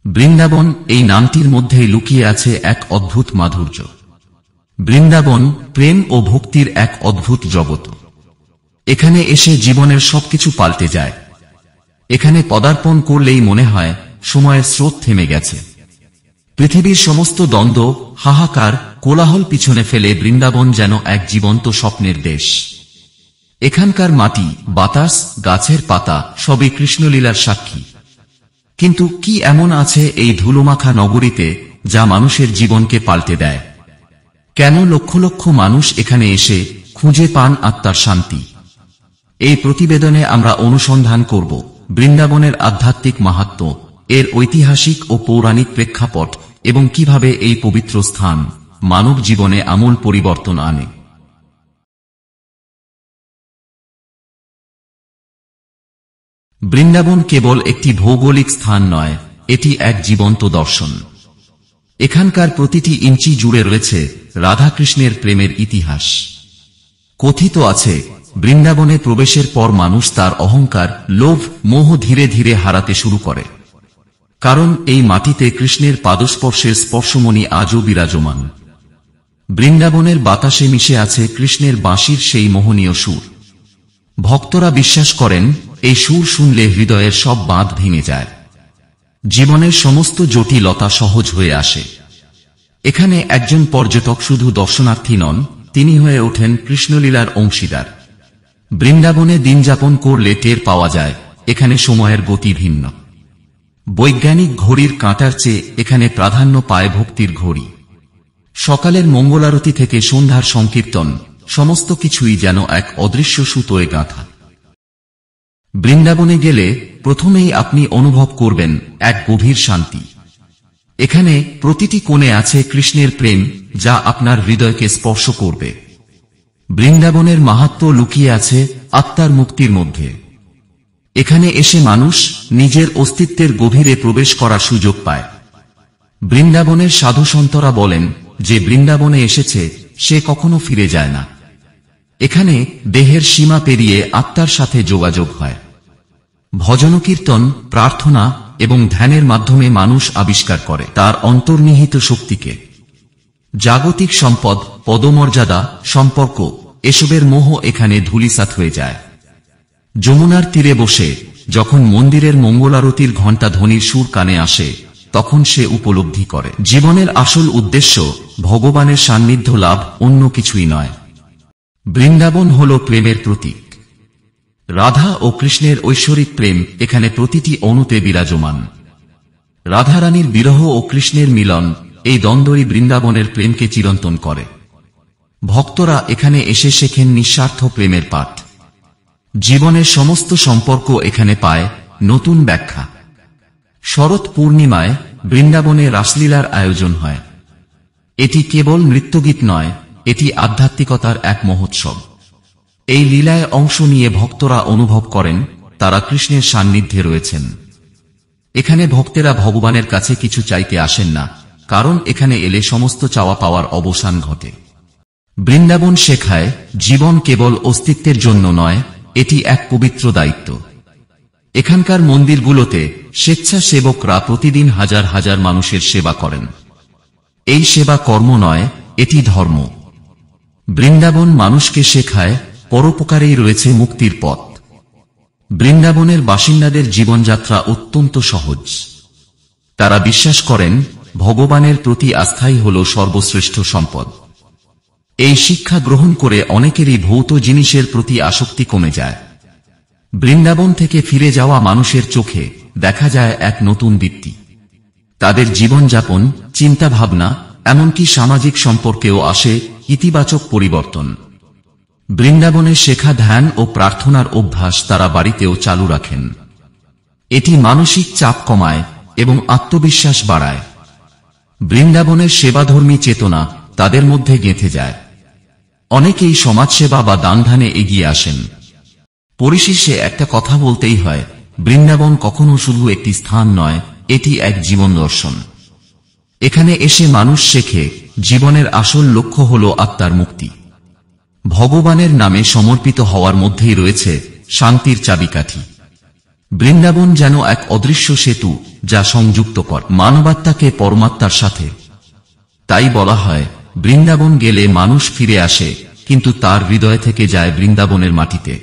বৃন্দাবন এই নামটির মধ্যেই লুকিয়ে আছে এক অদ্ভুত মাধুর্য। বৃন্দাবন প্রেম ও ভক্তির এক অদ্ভুত জগৎ। এখানে এসে জীবনের সবকিছু পাল্টে যায়। এখানে পদার্পণ করলেই মনে হয় সময়ের স্রোত থেমে গেছে। পৃথিবীর সমস্ত দ্বন্দ্ব, হাহাকার, কোলাহল পিছনে ফেলে বৃন্দাবন যেন এক জীবন্ত স্বপ্নের দেশ। এখানকার মাটি, বাতাস, গাছের পাতা সবই কৃষ্ণলীলার সাক্ষী। কিন্তু কি এমন আছে এই ধুলোমাখা নগরীতে যা মানুষের জীবনকে পাল্টে দেয়? কেন লক্ষ লক্ষ মানুষ এখানে এসে খুঁজে পান আত্মার শান্তি? এই প্রতিবেদনে আমরা অনুসন্ধান করব বৃন্দাবনের আধ্যাত্মিক মাহাত্ম্য, এর ঐতিহাসিক ও পৌরাণিক প্রেক্ষাপট এবং কিভাবে এই পবিত্র স্থান মানব জীবনে আমূল পরিবর্তন আনে। বৃন্দাবন কেবল একটি ভৌগোলিক স্থান নয়, এটি এক জীবন্ত দর্শন। এখানকার প্রতিটি ইঞ্চি জুড়ে রয়েছে রাধাকৃষ্ণের প্রেমের ইতিহাস। কথিত আছে, বৃন্দাবনে প্রবেশের পর মানুষ তার অহংকার, লোভ, মোহ ধীরে ধীরে হারাতে শুরু করে। কারণ এই মাটিতে কৃষ্ণের পাদস্পর্শের স্পর্শমণি আজও বিরাজমান। বৃন্দাবনের বাতাসে মিশে আছে কৃষ্ণের বাঁশির সেই মোহনীয় সুর। ভক্তরা বিশ্বাস করেন এই সুর শুনলে হৃদয়ের সব বাঁধ ভেঙে যায়, জীবনের সমস্ত জটিলতা সহজ হয়ে আসে। এখানে একজন পর্যটক শুধু দর্শনার্থী নন, তিনি হয়ে ওঠেন কৃষ্ণলীলার অংশীদার। বৃন্দাবনে দিনযাপন করলে টের পাওয়া যায় এখানে সময়ের গতি ভিন্ন। বৈজ্ঞানিক ঘড়ির কাঁটার চেয়ে এখানে প্রাধান্য পায় ভক্তির ঘড়ি। সকালের মঙ্গলারতি থেকে সন্ধ্যার সংকীর্তন, সমস্ত কিছুই যেন এক অদৃশ্য সুতোয় গাঁথা। বৃন্দাবনে গেলে প্রথমেই আপনি অনুভব করবেন এক গভীর শান্তি। এখানে প্রতিটি কোণে আছে কৃষ্ণের প্রেম, যা আপনার হৃদয়কে স্পর্শ করবে। বৃন্দাবনের মাহাত্ম্য লুকিয়ে আছে আত্মার মুক্তির মধ্যে। এখানে এসে মানুষ নিজের অস্তিত্বের গভীরে প্রবেশ করার সুযোগ পায়। বৃন্দাবনের সাধুসন্তরা বলেন, যে বৃন্দাবনে এসেছে সে কখনো ফিরে যায় না। এখানে দেহের সীমা পেরিয়ে আত্মার সাথে যোগাযোগ হয়। ভজনকীর্তন, প্রার্থনা এবং ধ্যানের মাধ্যমে মানুষ আবিষ্কার করে তার অন্তর্নিহিত শক্তিকে। জাগতিক সম্পদ, পদমর্যাদা, সম্পর্ক এসবের মোহ এখানে ধূলিসাৎ হয়ে যায়। যমুনার তীরে বসে যখন মন্দিরের মঙ্গলারতির ঘণ্টা ধ্বনির সুর কানে আসে, তখন সে উপলব্ধি করে জীবনের আসল উদ্দেশ্য ভগবানের সান্নিধ্য লাভ, অন্য কিছুই নয়। বৃন্দাবন হল প্রেমের প্রতীক। রাধা ও কৃষ্ণের ঐশ্বরিক প্রেম এখানে প্রতিটি অণুতে বিরাজমান। রাধারানীর বিরহ ও কৃষ্ণের মিলন, এই দ্বন্দ্বই বৃন্দাবনের প্রেমকে চিরন্তন করে। ভক্তরা এখানে এসে শেখেন নিঃস্বার্থ প্রেমের পাঠ। জীবনের সমস্ত সম্পর্ক এখানে পায় নতুন ব্যাখ্যা। শরৎ পূর্ণিমায় বৃন্দাবনে রাসলীলার আয়োজন হয়। এটি কেবল নৃত্যগীত নয়, এটি আধ্যাত্মিকতার এক মহোৎসব। এই লীলায় অংশ নিয়ে ভক্তরা অনুভব করেন তারা কৃষ্ণের সান্নিধ্যে রয়েছেন। এখানে ভক্তেরা ভগবানের কাছে কিছু চাইতে আসেন না, কারণ এখানে এলে সমস্ত চাওয়া পাওয়ার অবসান ঘটে। বৃন্দাবন শেখায় জীবন কেবল অস্তিত্বের জন্য নয়, এটি এক পবিত্র দায়িত্ব। এখানকার মন্দিরগুলোতে স্বেচ্ছাসেবকরা প্রতিদিন হাজার হাজার মানুষের সেবা করেন। এই সেবা কর্ম নয়, এটি ধর্ম। বৃন্দাবন মানুষকে শেখায় পরোপকারেই রয়েছে মুক্তির পথ। বৃন্দাবনের বাসিন্দাদের জীবনযাত্রা অত্যন্ত সহজ। তারা বিশ্বাস করেন ভগবানের প্রতি আস্থাই হল সর্বশ্রেষ্ঠ সম্পদ। এই শিক্ষা গ্রহণ করে অনেকেরই ভৌত জিনিসের প্রতি আসক্তি কমে যায়। বৃন্দাবন থেকে ফিরে যাওয়া মানুষের চোখে দেখা যায় এক নতুন দীপ্তি। তাদের জীবনযাপন, চিন্তাভাবনা, এমনকি সামাজিক সম্পর্কেও আসে ইতিবাচক পরিবর্তন। বৃন্দাবনে শেখা ধ্যান ও প্রার্থনার অভ্যাস তারা বাড়িতেও চালু রাখেন। এটি মানসিক চাপ কমায় এবং আত্মবিশ্বাস বাড়ায়। বৃন্দাবনের সেবাধর্মী চেতনা তাদের মধ্যে গেঁথে যায়। অনেকেই সমাজসেবা বা দানধানে এগিয়ে আসেন। পরিশেষে একটা কথা বলতেই হয়, বৃন্দাবন কখনো শুধু একটি স্থান নয়, এটি এক জীবন দর্শন। এখানে এসে মানুষ শেখে জীবনের আসল লক্ষ্য হল আত্মার মুক্তি। ভগবানের নামে সমর্পিত হওয়ার মধ্যেই রয়েছে শান্তির চাবিকাঠি। বৃন্দাবন যেন এক অদৃশ্য সেতু যা সংযুক্ত করে মানবাত্মাকে পরমাত্মার সাথে। তাই বলা হয়, বৃন্দাবন গেলে মানুষ ফিরে আসে, কিন্তু তার হৃদয় থেকে যায় বৃন্দাবনের মাটিতে।